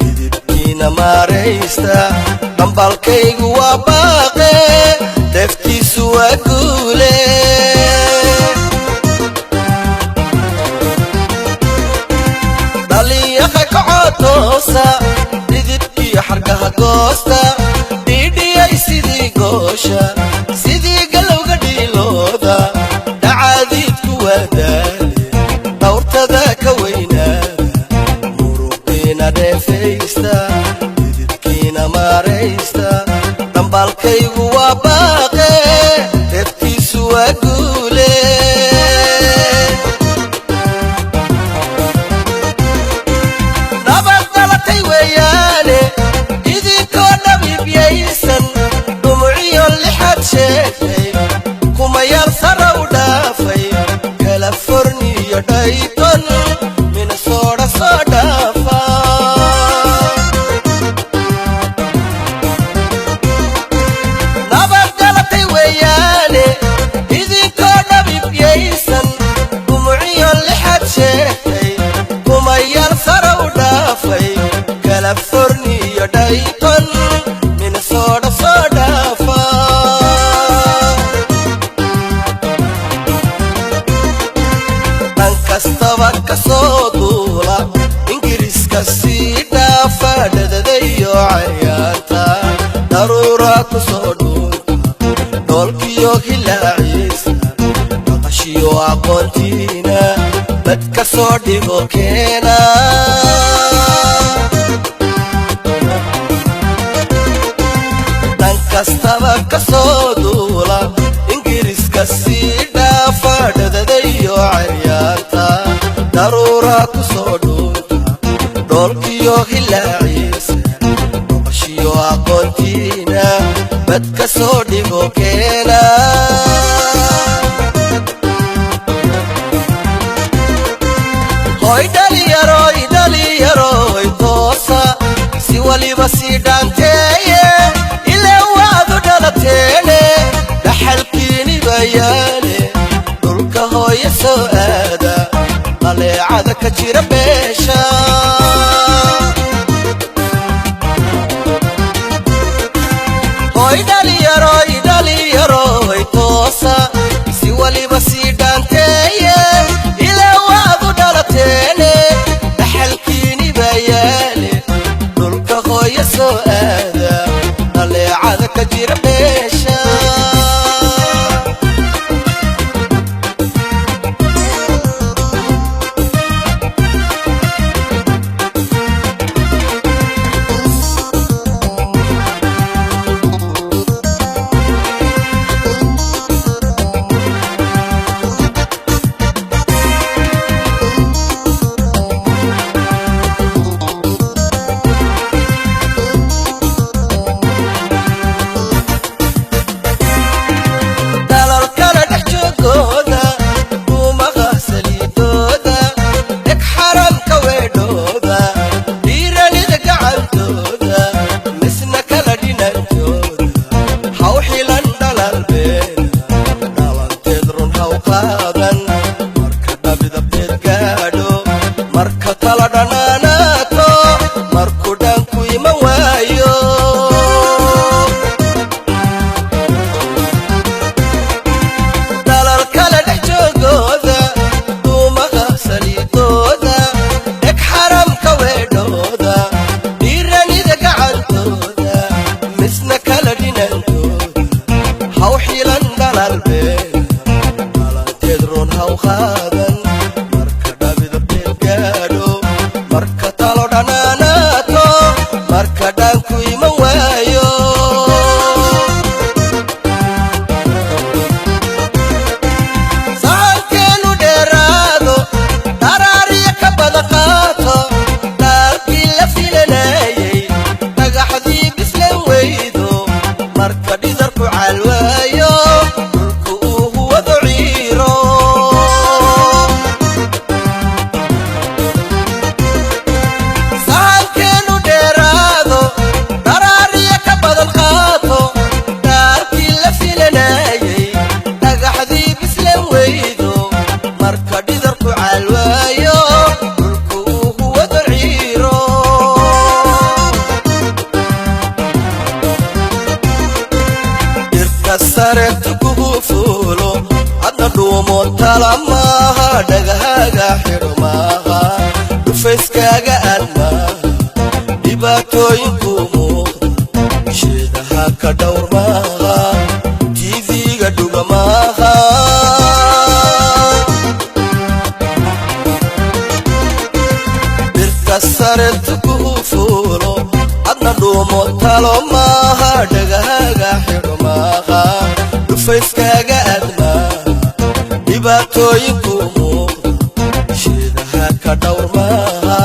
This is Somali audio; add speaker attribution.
Speaker 1: didibkiina maaraysta dhambalkaygu waa baaqe deftiisu waa guule dhalinyaka kacotoosa didibkii xargaha goosta dhiidhiyay sidii goosha sidii galowga dhiilooda dhacaadiidku waa daale dhawrtada ka weynaada didibkiina maaraysta dhambalkaygu waa baaqe deftiisu waa guule nabad dhalatay weeyaane idinkoo dhabiibyaysan dhumuciyo lixad sheegtay kumayaal sara u dhaafay californiya dhayton minnesota soo dhaafa California Dayton Minnesota soo dhaafa dhan kastaba ka soo duula ingiriiska sii dhaafa dhadadayo cayaarta daruura ku soo dhuunta dhoolkiyo hilaaciisa maqashiyo aqoontiina bad ka soo dhigo keena kastaba ka soo duula ingiriiska sii dhaafa dhadadayo cayaarta daruura ku soo dhuunta dhoolkiyo hilaaciisa maqashiyo aqoontiina bad ka soo dhigo keena hoy dhaliyaroy toosa si waliba sii dhaanteeye dhaxalkiini bayaale dhulka hooya soo aada qaleecada ka jira beesha hoy dhaliyaroy toosa si waliba sii dhaanteeye ilaa waadu dhalateene dhaxalkiini bayaale dhulka hooya soo aada qaleecada ka jira beesha u qaadan marka dhabida beelgaadho marka talo dhanaanaato marka dhaanku iman waayo sahankeenu dheeraado dharaariya ka badan qaato dhaarkii la filanayay dhagaxdii bislan weydo marka dhidarku calwaayo dhulku uu huwado ciiro sahankeenu dheeraado dharaariya ka badan qaato dhaarkii la filanayay dhagaxdii bislan weydo marka dhidarku calwaayo dhulku uu huwado ciiro dhirka sareerta kugu fuulo adna dhuumo tala maaha dhagahaaga xidho maaha dhufayskaaga aad maaha dhibaatooyinku muuqda sheedaha ka dhowr maaha tiiviga dhuga maaha dhirka sareerta kugu fuulo adna dhuumo talo maaha dhagahaaga xidho maaha dhufayskaaga aad maaha dhibaatooyinku muuqda sheedaha ka dhowr maaha